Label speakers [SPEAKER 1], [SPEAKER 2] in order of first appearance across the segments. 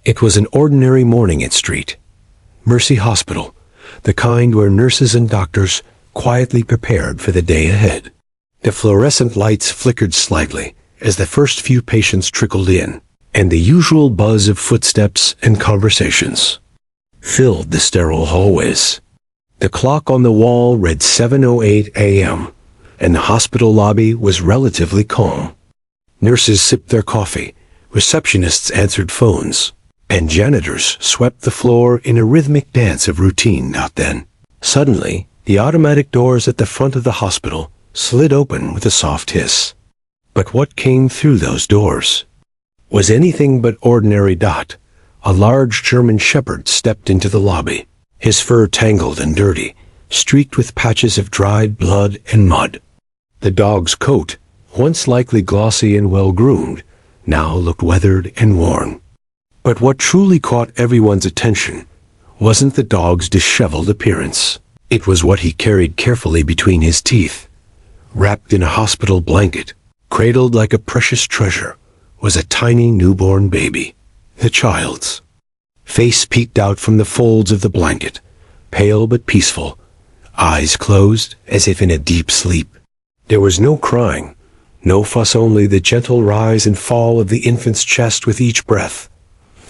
[SPEAKER 1] It was an ordinary morning at Street Mercy Hospital, the kind where nurses and doctors quietly prepared for the day ahead. The fluorescent lights flickered slightly as the first few patients trickled in, and the usual buzz of footsteps and conversations filled the sterile hallways. The clock on the wall read 7:08 a.m., and the hospital lobby was relatively calm. Nurses sipped their coffee, receptionists answered phones, and janitors swept the floor in a rhythmic dance of routine. Then, suddenly, the automatic doors at the front of the hospital slid open with a soft hiss. But what came through those doors was anything but ordinary. A large German shepherd stepped into the lobby, his fur tangled and dirty, streaked with patches of dried blood and mud. The dog's coat, once likely glossy and well-groomed, now looked weathered and worn. But what truly caught everyone's attention wasn't the dog's disheveled appearance. It was what he carried carefully between his teeth. Wrapped in a hospital blanket, cradled like a precious treasure, was a tiny newborn baby, the child's. Face peeked out from the folds of the blanket, pale but peaceful, eyes closed as if in a deep sleep. There was no crying, no fuss, only the gentle rise and fall of the infant's chest with each breath.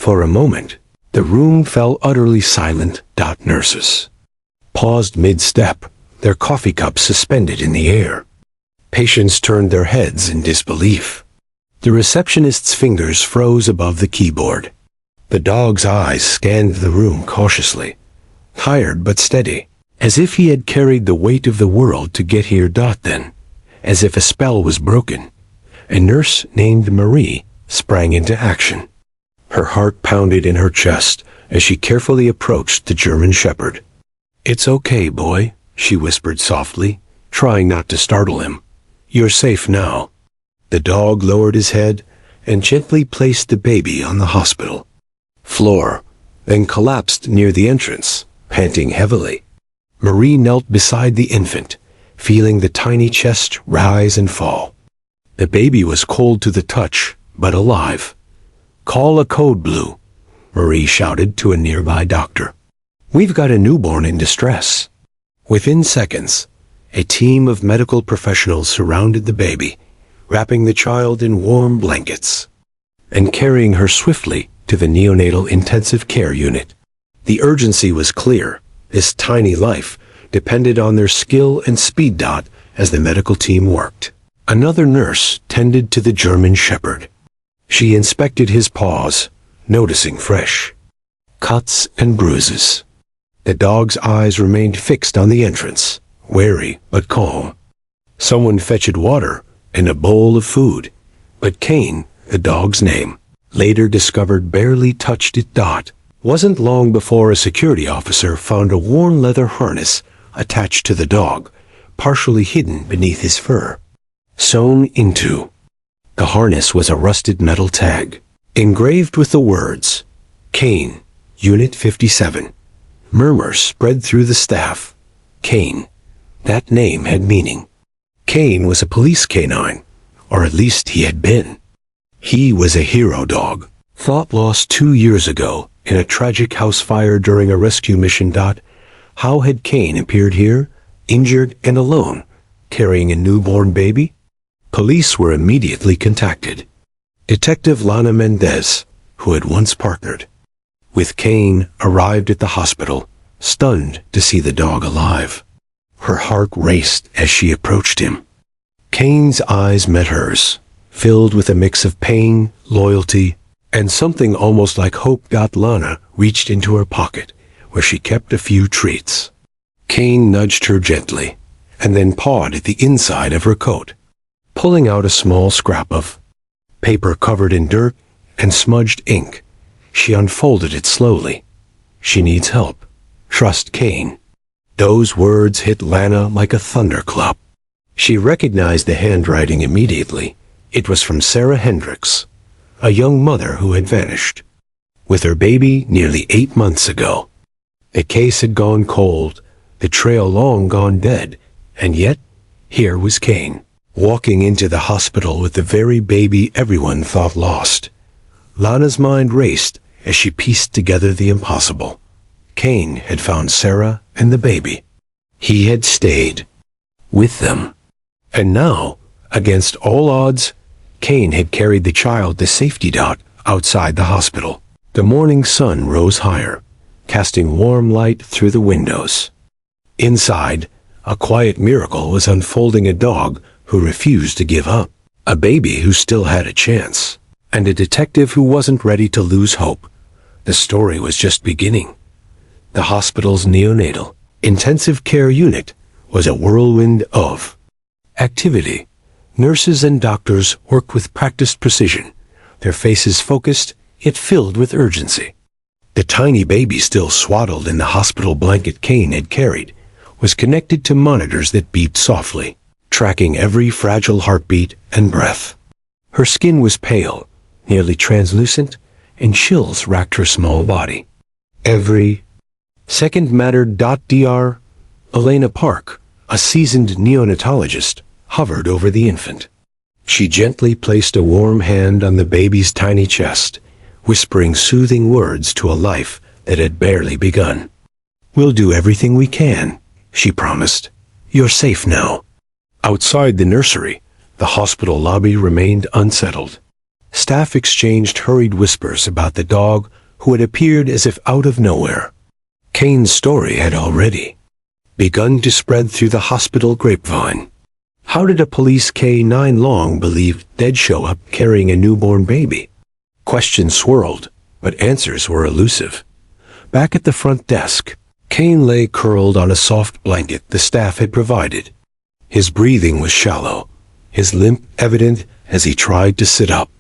[SPEAKER 1] For a moment, the room fell utterly silent. Nurses paused mid-step, their coffee cups suspended in the air. Patients turned their heads in disbelief. The receptionist's fingers froze above the keyboard. The dog's eyes scanned the room cautiously, tired but steady, as if he had carried the weight of the world to get here. Then, as if a spell was broken, a nurse named Marie sprang into action. Her heart pounded in her chest as she carefully approached the German shepherd. "It's okay, boy," she whispered softly, trying not to startle him. "You're safe now." The dog lowered his head and gently placed the baby on the hospital floor, then collapsed near the entrance, panting heavily. Marie knelt beside the infant, feeling the tiny chest rise and fall. The baby was cold to the touch, but alive. "Call a code blue," Marie shouted to a nearby doctor. "We've got a newborn in distress." Within seconds, a team of medical professionals surrounded the baby, wrapping the child in warm blankets and carrying her swiftly to the neonatal intensive care unit. The urgency was clear. This tiny life depended on their skill and speed. As the medical team worked, another nurse tended to the German shepherd. She inspected his paws, noticing fresh cuts and bruises. The dog's eyes remained fixed on the entrance, wary but calm. Someone fetched water and a bowl of food, but Kane, the dog's name, later discovered, barely touched it. Wasn't long before a security officer found a worn leather harness attached to the dog, partially hidden beneath his fur. Sewn into the harness was a rusted metal tag, engraved with the words, "Kane, Unit 57. Murmurs spread through the staff. Kane. That name had meaning. Kane was a police canine, or at least he had been. He was a hero dog, thought lost 2 years ago in a tragic house fire during a rescue mission. How had Kane appeared here, injured and alone, carrying a newborn baby? Police were immediately contacted. Detective Lana Mendez, who had once partnered with Kane, arrived at the hospital, stunned to see the dog alive. Her heart raced as she approached him. Kane's eyes met hers, filled with a mix of pain, loyalty, and something almost like hope. Lana reached into her pocket, where she kept a few treats. Kane nudged her gently, and then pawed at the inside of her coat, pulling out a small scrap of paper covered in dirt and smudged ink. She unfolded it slowly. "She needs help. Trust Kane." Those words hit Lana like a thunderclap. She recognized the handwriting immediately. It was from Sarah Hendricks, a young mother who had vanished with her baby nearly 8 months ago. The case had gone cold, the trail long gone dead, and yet here was Kane, walking into the hospital with the very baby everyone thought lost. Lana's mind raced as she pieced together the impossible. Kane had found Sarah and the baby. He had stayed with them. And now, against all odds, Kane had carried the child to safety outside the hospital. The morning sun rose higher, casting warm light through the windows. Inside, a quiet miracle was unfolding: a dog who refused to give up, a baby who still had a chance, and a detective who wasn't ready to lose hope. The story was just beginning. The hospital's neonatal intensive care unit was a whirlwind of activity. Nurses and doctors worked with practiced precision, their faces focused yet filled with urgency. The tiny baby, still swaddled in the hospital blanket Kane had carried, was connected to monitors that beeped softly, tracking every fragile heartbeat and breath. Her skin was pale, nearly translucent, and chills racked her small body. Every second mattered. Dr. Elena Park, a seasoned neonatologist, hovered over the infant. She gently placed a warm hand on the baby's tiny chest, whispering soothing words to a life that had barely begun. "We'll do everything we can," she promised. "You're safe now." Outside the nursery, the hospital lobby remained unsettled. Staff exchanged hurried whispers about the dog who had appeared as if out of nowhere. Kane's story had already begun to spread through the hospital grapevine. How did a police K-9 long-believed dead show up carrying a newborn baby? Questions swirled, but answers were elusive. Back at the front desk, Kane lay curled on a soft blanket the staff had provided. His breathing was shallow, his limp evident as he tried to sit up.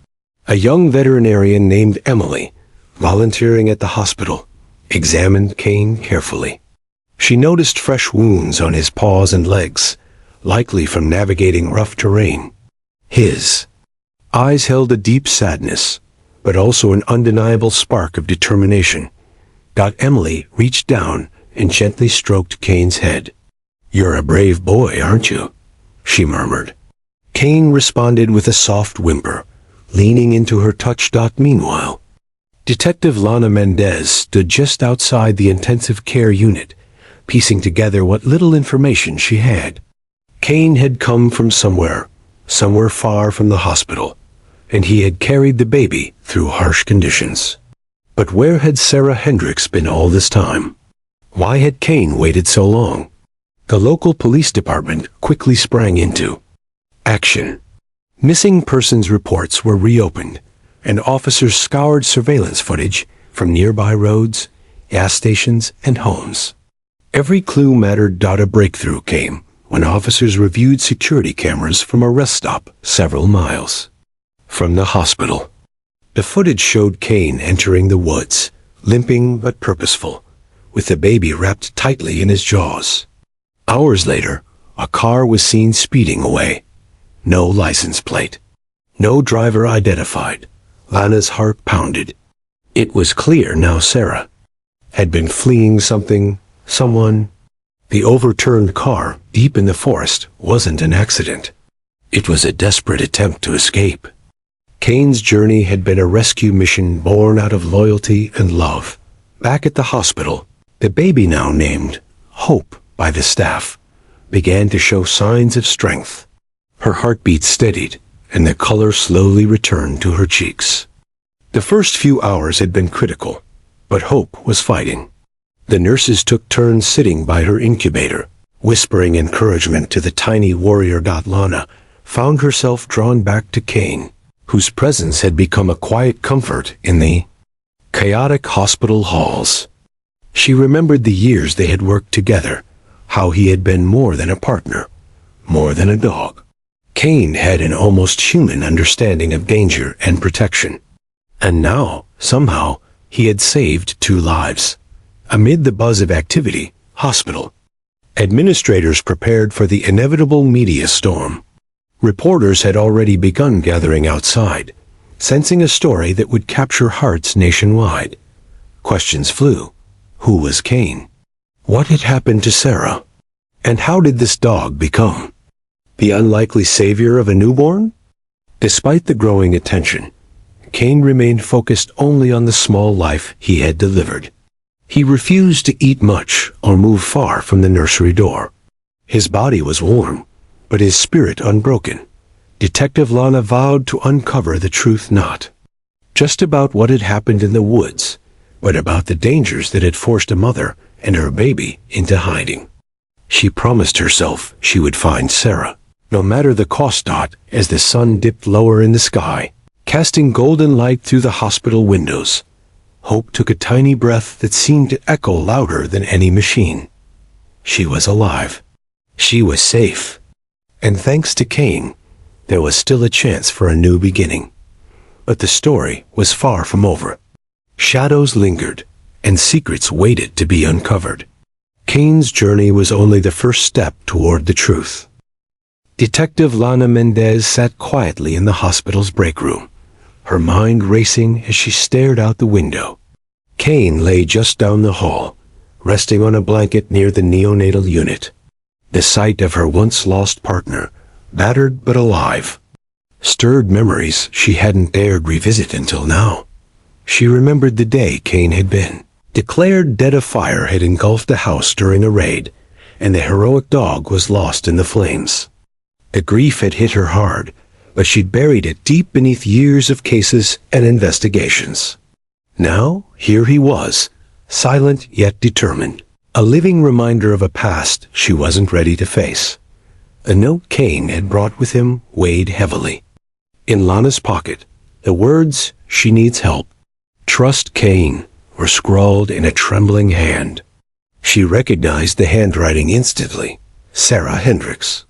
[SPEAKER 1] A young veterinarian named Emily, volunteering at the hospital, examined Kane carefully. She noticed fresh wounds on his paws and legs, likely from navigating rough terrain. His eyes held a deep sadness, but also an undeniable spark of determination. Emily reached down and gently stroked Kane's head. "You're a brave boy, aren't you?" she murmured. Kane responded with a soft whimper, leaning into her touch. Meanwhile, Detective Lana Mendez stood just outside the intensive care unit, piecing together what little information she had. Kane had come from somewhere far from the hospital, and he had carried the baby through harsh conditions. But where had Sarah Hendricks been all this time? Why had Kane waited so long? The local police department quickly sprang into action. Missing persons reports were reopened, and officers scoured surveillance footage from nearby roads, gas stations, and homes. Every clue mattered. A breakthrough came when officers reviewed security cameras from a rest stop several miles from the hospital. The footage showed Kane entering the woods, limping but purposeful, with the baby wrapped tightly in his jaws. Hours later, a car was seen speeding away. No license plate. No driver identified. Lana's heart pounded. It was clear now Sarah had been fleeing someone. The overturned car, deep in the forest, wasn't an accident. It was a desperate attempt to escape. Kane's journey had been a rescue mission born out of loyalty and love. Back at the hospital, the baby, now named Hope by the staff, began to show signs of strength. Her heartbeat steadied, and the color slowly returned to her cheeks. The first few hours had been critical, but Hope was fighting. The nurses took turns sitting by her incubator, whispering encouragement to the tiny warrior. Lana found herself drawn back to Kane, whose presence had become a quiet comfort in the chaotic hospital halls. She remembered the years they had worked together, how he had been more than a partner, more than a dog. Kane had an almost human understanding of danger and protection. And now, somehow, he had saved 2 lives. Amid the buzz of activity, hospital administrators prepared for the inevitable media storm. Reporters had already begun gathering outside, sensing a story that would capture hearts nationwide. Questions flew. Who was Kane? What had happened to Sarah? And how did this dog become the unlikely savior of a newborn? Despite the growing attention, Cain remained focused only on the small life he had delivered. He refused to eat much or move far from the nursery door. His body was warm, but his spirit unbroken. Detective Lana vowed to uncover the truth, not just about what had happened in the woods, but about the dangers that had forced a mother and her baby into hiding. She promised herself she would find Sarah, no matter the cost. As the sun dipped lower in the sky, casting golden light through the hospital windows, Hope took a tiny breath that seemed to echo louder than any machine. She was alive. She was safe. And thanks to Cain, there was still a chance for a new beginning. But the story was far from over. Shadows lingered, and secrets waited to be uncovered. Cain's journey was only the first step toward the truth. Detective Lana Mendez sat quietly in the hospital's break room, her mind racing as she stared out the window. Cain lay just down the hall, resting on a blanket near the neonatal unit. The sight of her once-lost partner, battered but alive, stirred memories she hadn't dared revisit until now. She remembered the day Cain had been declared dead. A fire had engulfed the house during a raid, and the heroic dog was lost in the flames. The grief had hit her hard, but she'd buried it deep beneath years of cases and investigations. Now, here he was, silent yet determined, a living reminder of a past she wasn't ready to face. A note Cain had brought with him weighed heavily. In Lana's pocket, the words, "She needs help. Trust Cain," were scrawled in a trembling hand. She recognized the handwriting instantly. Sarah Hendricks.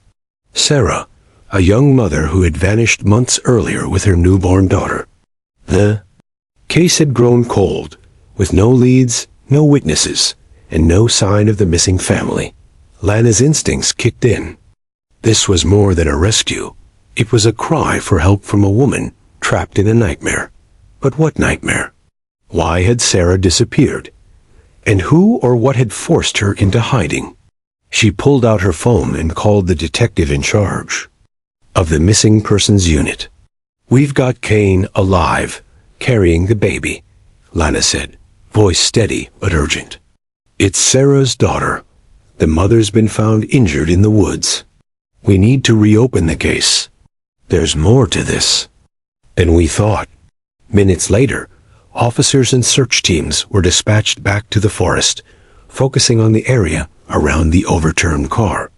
[SPEAKER 1] Sarah, a young mother who had vanished months earlier with her newborn daughter. The case had grown cold, with no leads, no witnesses, and no sign of the missing family. Lana's instincts kicked in. This was more than a rescue. It was a cry for help from a woman trapped in a nightmare. But what nightmare? Why had Sarah disappeared? And who or what had forced her into hiding? She pulled out her phone and called the detective in charge of the missing persons unit. "We've got Cain alive, carrying the baby," Lana said, voice steady but urgent. "It's Sarah's daughter. The mother's been found injured in the woods. We need to reopen the case. There's more to this than we thought." Minutes later, officers and search teams were dispatched back to the forest, focusing on the area around the overturned car.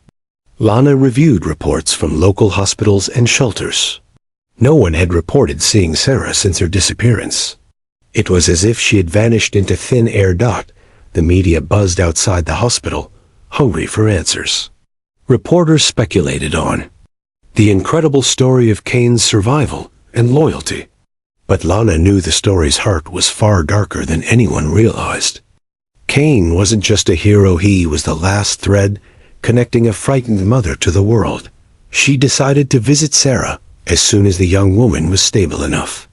[SPEAKER 1] Lana reviewed reports from local hospitals and shelters. No one had reported seeing Sarah since her disappearance. It was as if she had vanished into thin air. The media buzzed outside the hospital, hungry for answers. Reporters speculated on the incredible story of Cain's survival and loyalty. But Lana knew the story's heart was far darker than anyone realized. Cain wasn't just a hero, he was the last thread connecting a frightened mother to the world. She decided to visit Sarah as soon as the young woman was stable enough.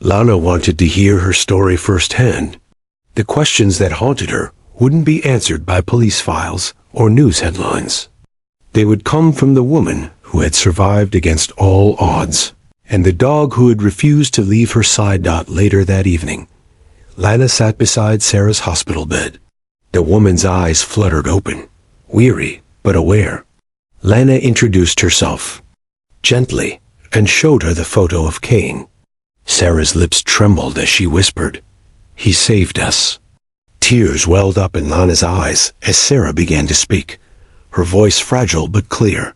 [SPEAKER 1] Lana wanted to hear her story firsthand. The questions that haunted her wouldn't be answered by police files or news headlines. They would come from the woman who had survived against all odds, and the dog who had refused to leave her side. Later that evening, Lana sat beside Sarah's hospital bed. The woman's eyes fluttered open, weary but aware. Lana introduced herself gently and showed her the photo of Cain. Sarah's lips trembled as she whispered, "He saved us." Tears welled up in Lana's eyes as Sarah began to speak, her voice fragile but clear.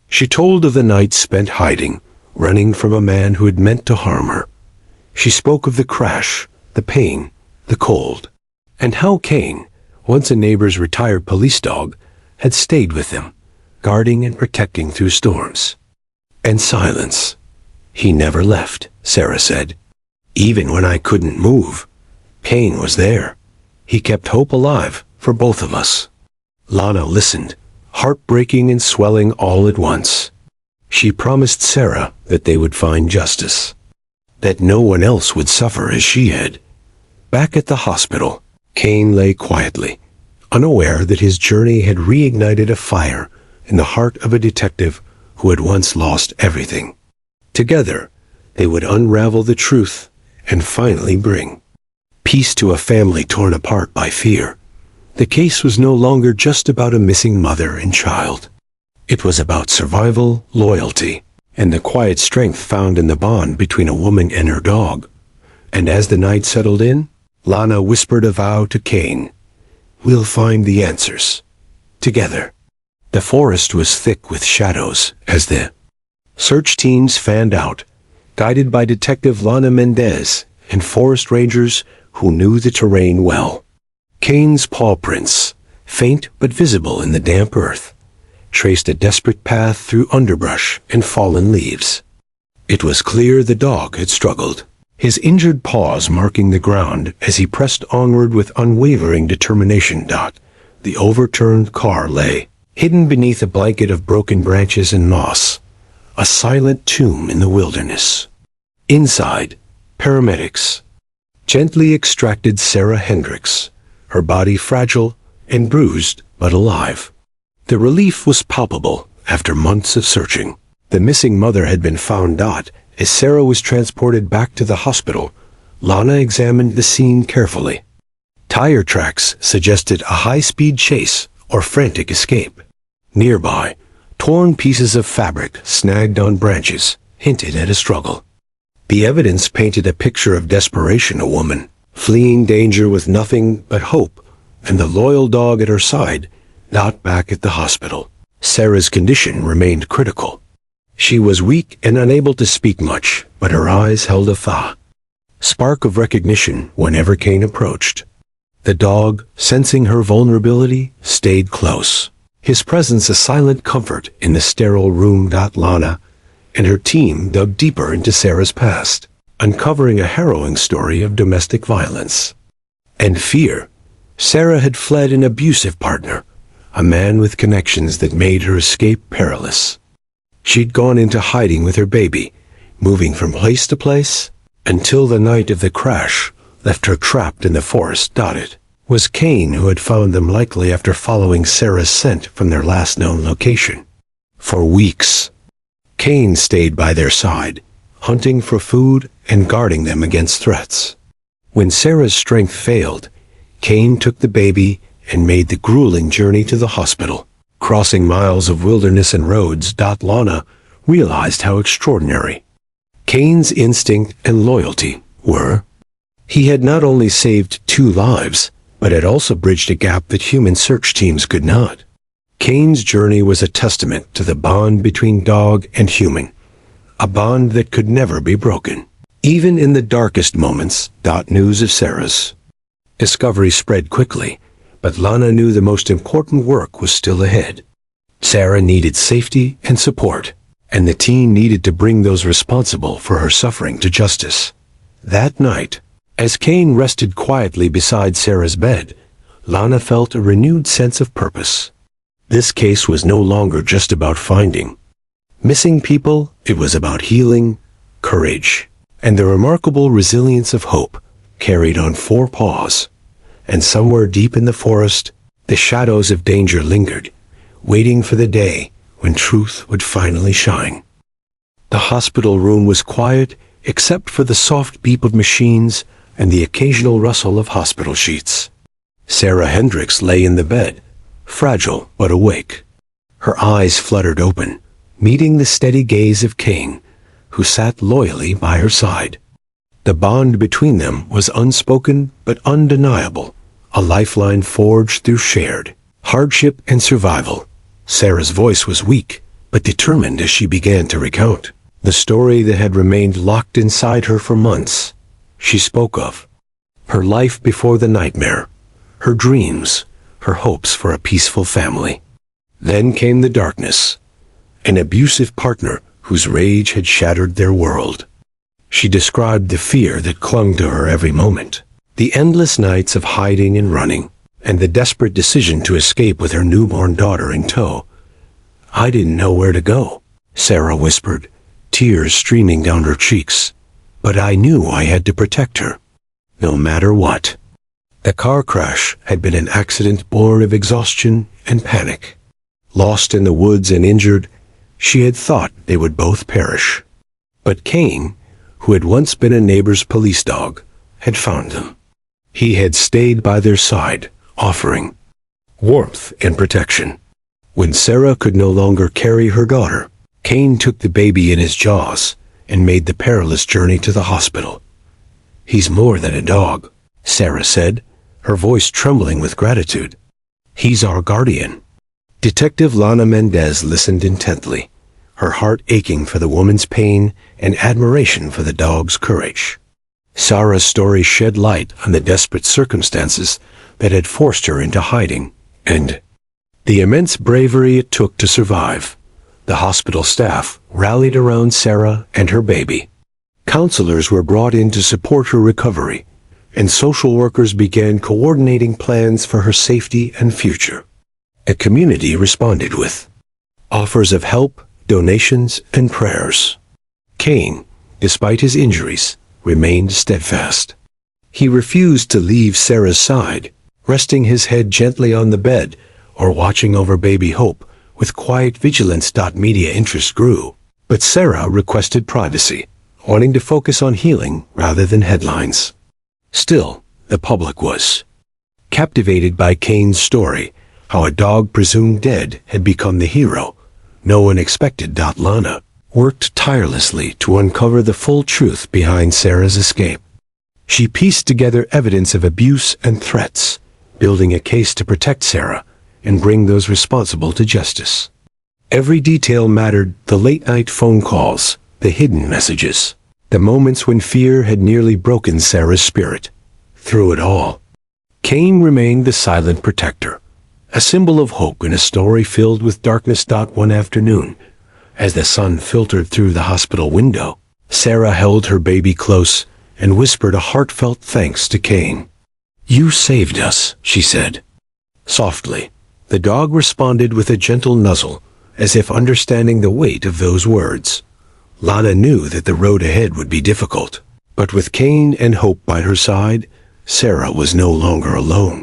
[SPEAKER 1] She told of the night spent hiding, running from a man who had meant to harm her. She spoke of the crash, the pain, the cold, and how Cain, once a neighbor's retired police dog, had stayed with them, guarding and protecting through storms. And silence. "He never left," Sarah said. "Even when I couldn't move, Cain was there. He kept hope alive for both of us." Lana listened, heartbreaking and swelling all at once. She promised Sarah that they would find justice, that no one else would suffer as she had. Back at the hospital, Cain lay quietly, unaware that his journey had reignited a fire in the heart of a detective who had once lost everything. Together, they would unravel the truth and finally bring peace to a family torn apart by fear. The case was no longer just about a missing mother and child. It was about survival, loyalty, and the quiet strength found in the bond between a woman and her dog. And as the night settled in, Lana whispered a vow to Cain. "We'll find the answers. Together." The forest was thick with shadows as the search teams fanned out, guided by Detective Lana Mendez and forest rangers who knew the terrain well. Cain's paw prints, faint but visible in the damp earth, traced a desperate path through underbrush and fallen leaves. It was clear the dog had struggled, his injured paws marking the ground as he pressed onward with unwavering determination. The overturned car lay, hidden beneath a blanket of broken branches and moss, a silent tomb in the wilderness. Inside, paramedics gently extracted Sarah Hendricks, her body fragile and bruised but alive. The relief was palpable after months of searching. The missing mother had been found. As Sarah was transported back to the hospital, Lana examined the scene carefully. Tire tracks suggested a high-speed chase or frantic escape. Nearby, torn pieces of fabric snagged on branches hinted at a struggle. The evidence painted a picture of desperation, a woman fleeing danger with nothing but hope, and the loyal dog at her side, not back at the hospital. Sarah's condition remained critical. She was weak and unable to speak much, but her eyes held a spark of recognition whenever Cain approached. The dog, sensing her vulnerability, stayed close, his presence a silent comfort in the sterile room. Lana and her team dug deeper into Sarah's past, uncovering a harrowing story of domestic violence and fear. Sarah had fled an abusive partner, a man with connections that made her escape perilous. She'd gone into hiding with her baby, moving from place to place, until the night of the crash left her trapped in the forest. It was Cain who had found them, likely after following Sarah's scent from their last known location. For weeks, Cain stayed by their side, hunting for food and guarding them against threats. When Sarah's strength failed, Cain took the baby and made the grueling journey to the hospital, crossing miles of wilderness and roads. Lana realized how extraordinary Cain's instinct and loyalty were. He had not only saved 2 lives, but had also bridged a gap that human search teams could not. Cain's journey was a testament to the bond between dog and human, a bond that could never be broken. Even in the darkest moments, news of Sarah's discovery spread quickly, but Lana knew the most important work was still ahead. Sarah needed safety and support, and the team needed to bring those responsible for her suffering to justice. That night, as Cain rested quietly beside Sarah's bed, Lana felt a renewed sense of purpose. This case was no longer just about finding missing people. It was about healing, courage, and the remarkable resilience of hope carried on 4 paws. And somewhere deep in the forest, the shadows of danger lingered, waiting for the day when truth would finally shine. The hospital room was quiet, except for the soft beep of machines and the occasional rustle of hospital sheets. Sarah Hendricks lay in the bed, fragile but awake. Her eyes fluttered open, meeting the steady gaze of Cain, who sat loyally by her side. The bond between them was unspoken but undeniable, a lifeline forged through shared hardship and survival. Sarah's voice was weak, but determined as she began to recount the story that had remained locked inside her for months. She spoke of her life before the nightmare, her dreams, her hopes for a peaceful family. Then came the darkness, an abusive partner whose rage had shattered their world. She described the fear that clung to her every moment, the endless nights of hiding and running, and the desperate decision to escape with her newborn daughter in tow. "I didn't know where to go," Sarah whispered, tears streaming down her cheeks. "But I knew I had to protect her, no matter what." The car crash had been an accident born of exhaustion and panic. Lost in the woods and injured, she had thought they would both perish. But Cain, who had once been a neighbor's police dog, had found them. He had stayed by their side, offering warmth and protection. When Sarah could no longer carry her daughter, Cain took the baby in his jaws and made the perilous journey to the hospital. "He's more than a dog," Sarah said, her voice trembling with gratitude. "He's our guardian." Detective Lana Mendez listened intently, her heart aching for the woman's pain and admiration for the dog's courage. Sarah's story shed light on the desperate circumstances that had forced her into hiding, and the immense bravery it took to survive. The hospital staff rallied around Sarah and her baby. Counselors were brought in to support her recovery, and social workers began coordinating plans for her safety and future. A community responded with offers of help, donations, and prayers. Cain, despite his injuries, remained steadfast. He refused to leave Sarah's side, resting his head gently on the bed or watching over baby Hope with quiet vigilance. Media interest grew, but Sarah requested privacy, wanting to focus on healing rather than headlines. Still, the public was captivated by Cain's story, how a dog presumed dead had become the hero. No one expected. Lana worked tirelessly to uncover the full truth behind Sarah's escape. She pieced together evidence of abuse and threats, building a case to protect Sarah and bring those responsible to justice. Every detail mattered: the late-night phone calls, the hidden messages, the moments when fear had nearly broken Sarah's spirit. Through it all, Cain remained the silent protector, a symbol of hope in a story filled with darkness. One afternoon, as the sun filtered through the hospital window, Sarah held her baby close and whispered a heartfelt thanks to Cain. "You saved us," she said. Softly, the dog responded with a gentle nuzzle, as if understanding the weight of those words. Lana knew that the road ahead would be difficult, but with Cain and Hope by her side, Sarah was no longer alone.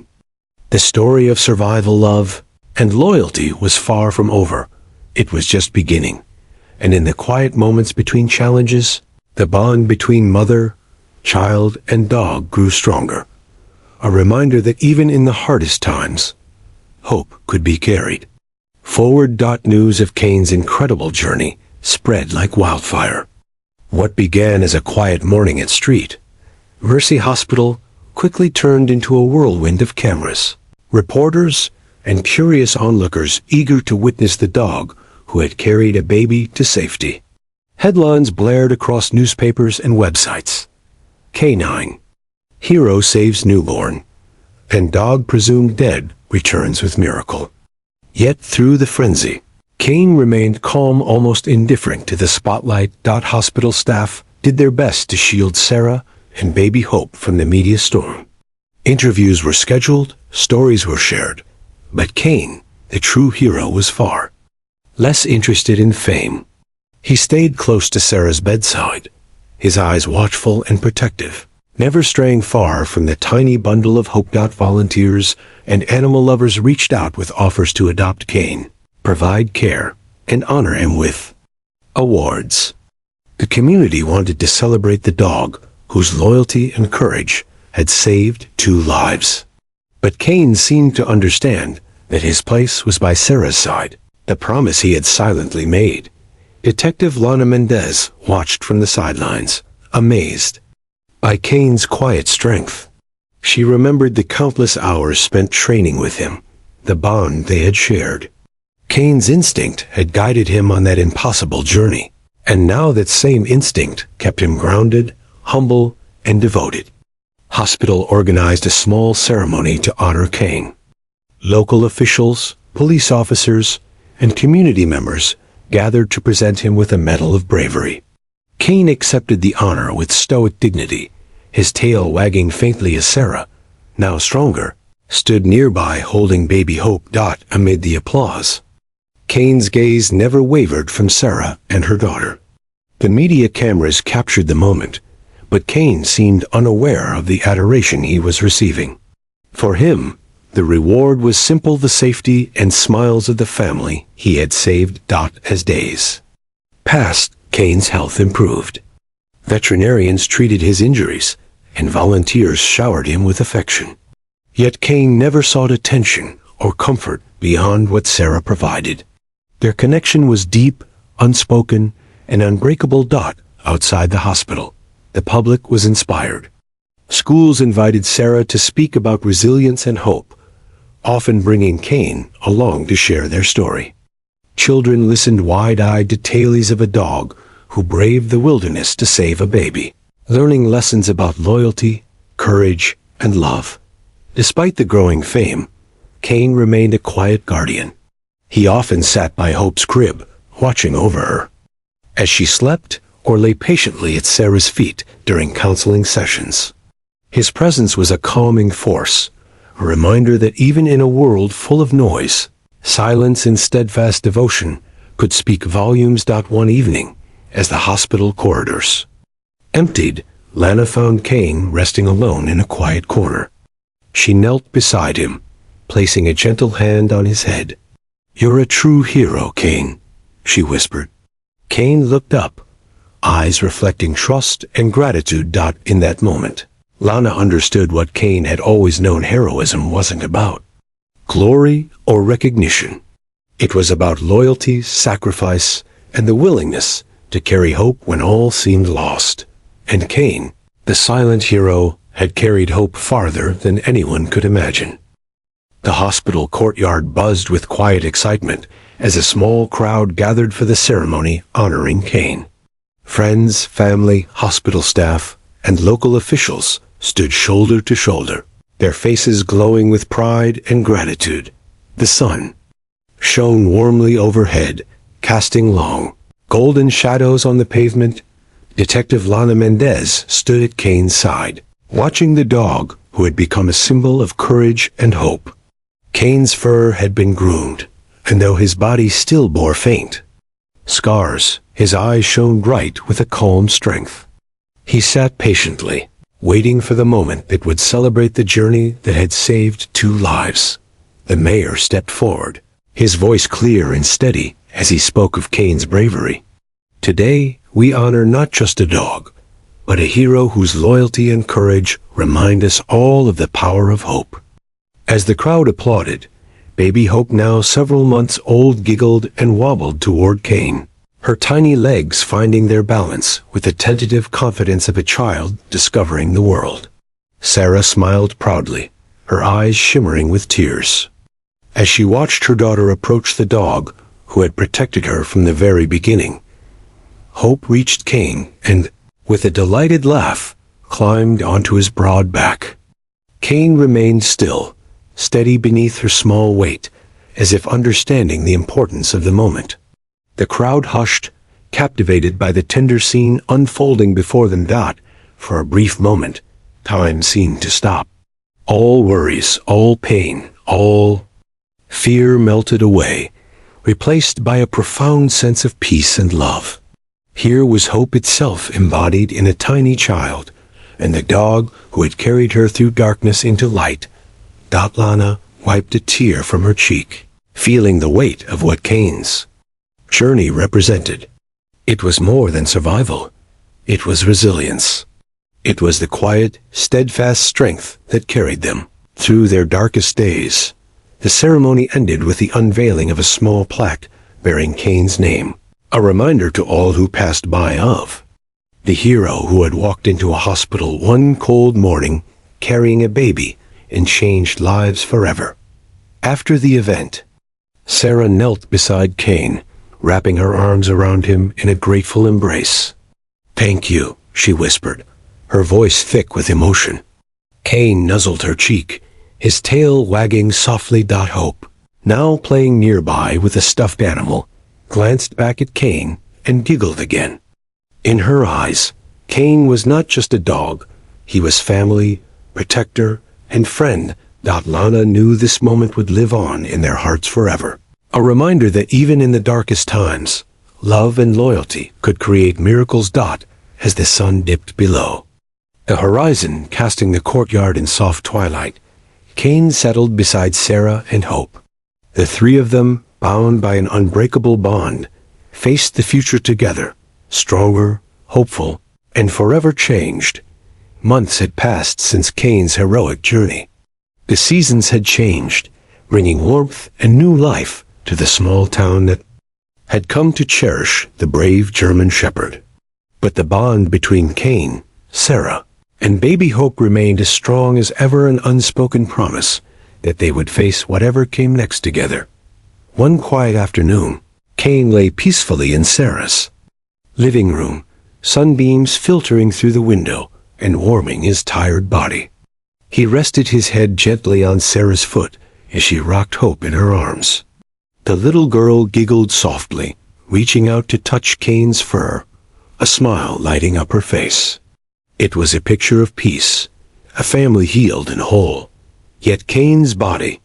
[SPEAKER 1] The story of survival, love, and loyalty was far from over. It was just beginning, and in the quiet moments between challenges, the bond between mother, child, and dog grew stronger. A reminder that even in the hardest times, hope could be carried forward. News of Cain's incredible journey spread like wildfire. What began as a quiet morning at Street Mercy Hospital quickly turned into a whirlwind of cameras, reporters, and curious onlookers eager to witness the dog who had carried a baby to safety. Headlines blared across newspapers and websites. Canine hero saves newborn, and dog presumed dead returns with miracle. Yet through the frenzy, Cain remained calm, almost indifferent to the spotlight. Hospital staff did their best to shield Sarah and baby Hope from the media storm. Interviews were scheduled, stories were shared, but Cain, the true hero, was far less interested in fame. He stayed close to Sarah's bedside, his eyes watchful and protective, never straying far from the tiny bundle of hope. Volunteers and animal lovers reached out with offers to adopt Cain, provide care, and honor him with awards. The community wanted to celebrate the dog whose loyalty and courage had saved 2 lives. But Cain seemed to understand that his place was by Sarah's side, the promise he had silently made. Detective Lana Mendez watched from the sidelines, amazed by Cain's quiet strength. She remembered the countless hours spent training with him, the bond they had shared. Cain's instinct had guided him on that impossible journey, and now that same instinct kept him grounded, humble, and devoted. Hospital organized a small ceremony to honor Cain. Local officials, police officers, and community members gathered to present him with a medal of bravery. Cain accepted the honor with stoic dignity, his tail wagging faintly as Sarah, now stronger, stood nearby holding baby Hope. Amid the applause, Cain's gaze never wavered from Sarah and her daughter. The media cameras captured the moment, but Cain seemed unaware of the adoration he was receiving. For him, the reward was simple: the safety and smiles of the family he had saved. As days passed, Cain's health improved. Veterinarians treated his injuries, and volunteers showered him with affection. Yet Cain never sought attention or comfort beyond what Sarah provided. Their connection was deep, unspoken, and unbreakable. Outside the hospital, the public was inspired. Schools invited Sarah to speak about resilience and hope, often bringing Cain along to share their story. Children listened wide-eyed to tales of a dog who braved the wilderness to save a baby, learning lessons about loyalty, courage, and love. Despite the growing fame, Cain remained a quiet guardian. He often sat by Hope's crib, watching over her, as she slept or lay patiently at Sarah's feet during counseling sessions. His presence was a calming force, a reminder that even in a world full of noise, silence and steadfast devotion could speak volumes. One evening, as the hospital corridors emptied, Lana found Cain resting alone in a quiet corner. She knelt beside him, placing a gentle hand on his head. "You're a true hero, Cain," she whispered. Cain looked up, eyes reflecting trust and gratitude. In that moment, Lana understood what Cain had always known heroism wasn't about glory or recognition. It was about loyalty, sacrifice, and the willingness to carry hope when all seemed lost. And Cain, the silent hero, had carried hope farther than anyone could imagine. The hospital courtyard buzzed with quiet excitement as a small crowd gathered for the ceremony honoring Cain. Friends, family, hospital staff, and local officials stood shoulder to shoulder, their faces glowing with pride and gratitude. The sun shone warmly overhead, casting long, golden shadows on the pavement. Detective Lana Mendez stood at Cain's side, watching the dog who had become a symbol of courage and hope. Cain's fur had been groomed, and though his body still bore faint scars, his eyes shone bright with a calm strength. He sat patiently, waiting for the moment that would celebrate the journey that had saved 2 lives. The mayor stepped forward, his voice clear and steady as he spoke of Cain's bravery. "Today, we honor not just a dog, but a hero whose loyalty and courage remind us all of the power of hope." As the crowd applauded, baby Hope, now several months old, giggled and wobbled toward Cain, her tiny legs finding their balance with the tentative confidence of a child discovering the world. Sarah smiled proudly, her eyes shimmering with tears, as she watched her daughter approach the dog who had protected her from the very beginning. Hope reached Cain and, with a delighted laugh, climbed onto his broad back. Cain remained still, steady beneath her small weight, as if understanding the importance of the moment. The crowd hushed, captivated by the tender scene unfolding before them. For a brief moment, time seemed to stop. All worries, all pain, all fear melted away, replaced by a profound sense of peace and love. Here was hope itself embodied in a tiny child, and the dog who had carried her through darkness into light. Lana wiped a tear from her cheek, feeling the weight of what Cain's journey represented. It was more than survival. It was resilience. It was the quiet, steadfast strength that carried them through their darkest days. The ceremony ended with the unveiling of a small plaque bearing Cain's name, a reminder to all who passed by of the hero who had walked into a hospital one cold morning carrying a baby and changed lives forever. After the event, Sarah knelt beside Cain, wrapping her arms around him in a grateful embrace. "Thank you," she whispered, her voice thick with emotion. Cain nuzzled her cheek, his tail wagging softly. Hope, now playing nearby with a stuffed animal, glanced back at Cain and giggled again. In her eyes, Cain was not just a dog, he was family, protector, and friend. Lana knew this moment would live on in their hearts forever. A reminder that even in the darkest times, love and loyalty could create miracles. As the sun dipped below the horizon, casting the courtyard in soft twilight, Cain settled beside Sarah and Hope. The 3 of them, bound by an unbreakable bond, faced the future together, stronger, hopeful, and forever changed. Months had passed since Cain's heroic journey. The seasons had changed, bringing warmth and new life to the small town that had come to cherish the brave German shepherd. But the bond between Cain, Sarah, and baby Hope remained as strong as ever, an unspoken promise that they would face whatever came next together. One quiet afternoon, Cain lay peacefully in Sarah's living room, sunbeams filtering through the window and warming his tired body. He rested his head gently on Sarah's foot as she rocked Hope in her arms. The little girl giggled softly, reaching out to touch Cain's fur, a smile lighting up her face. It was a picture of peace, a family healed and whole. Yet Cain's body,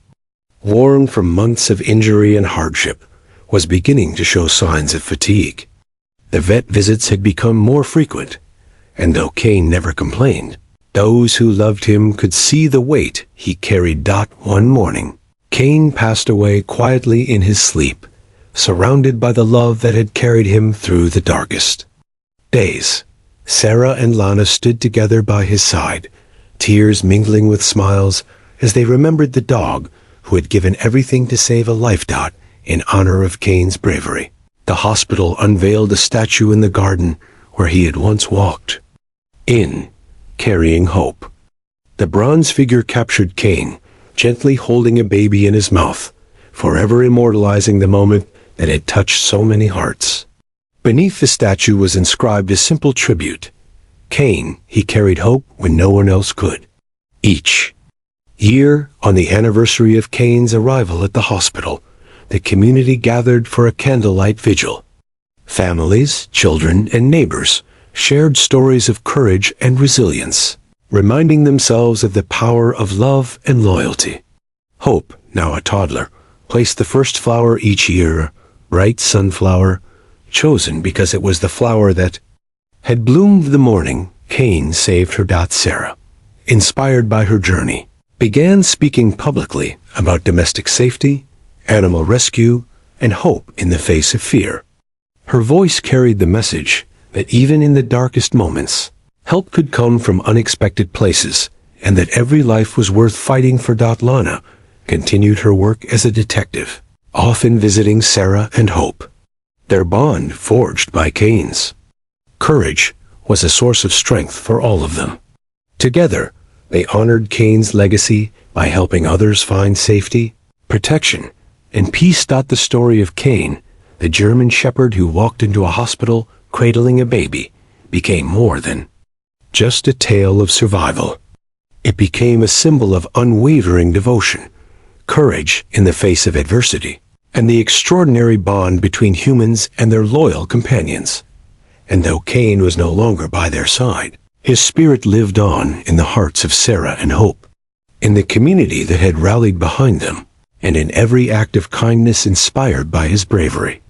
[SPEAKER 1] worn from months of injury and hardship, was beginning to show signs of fatigue. The vet visits had become more frequent, and though Cain never complained, those who loved him could see the weight he carried. One morning, Cain passed away quietly in his sleep, surrounded by the love that had carried him through the darkest days. Sarah and Lana stood together by his side, tears mingling with smiles as they remembered the dog who had given everything to save a life. In honor of Cain's bravery, the hospital unveiled a statue in the garden where he had once walked in, carrying Hope. The bronze figure captured Cain, gently holding a baby in his mouth, forever immortalizing the moment that had touched so many hearts. Beneath the statue was inscribed a simple tribute. Cain, he carried hope when no one else could. Each year, on the anniversary of Cain's arrival at the hospital, the community gathered for a candlelight vigil. Families, children, and neighbors shared stories of courage and resilience, reminding themselves of the power of love and loyalty. Hope, now a toddler, placed the first flower each year, bright sunflower, chosen because it was the flower that had bloomed the morning Cain saved her. Sarah, inspired by her journey, began speaking publicly about domestic safety, animal rescue, and hope in the face of fear. Her voice carried the message that even in the darkest moments, help could come from unexpected places, and that every life was worth fighting for. Lana continued her work as a detective, often visiting Sarah and Hope. Their bond, forged by Cain's courage, was a source of strength for all of them. Together, they honored Cain's legacy by helping others find safety, protection, and peace. The story of Cain, the German shepherd who walked into a hospital cradling a baby, became more than just a tale of survival. It became a symbol of unwavering devotion, courage in the face of adversity, and the extraordinary bond between humans and their loyal companions. And though Cain was no longer by their side, his spirit lived on in the hearts of Sarah and Hope, in the community that had rallied behind them, and in every act of kindness inspired by his bravery.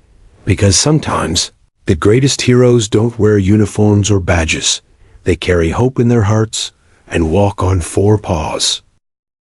[SPEAKER 1] Because sometimes, the greatest heroes don't wear uniforms or badges. They carry hope in their hearts and walk on four paws.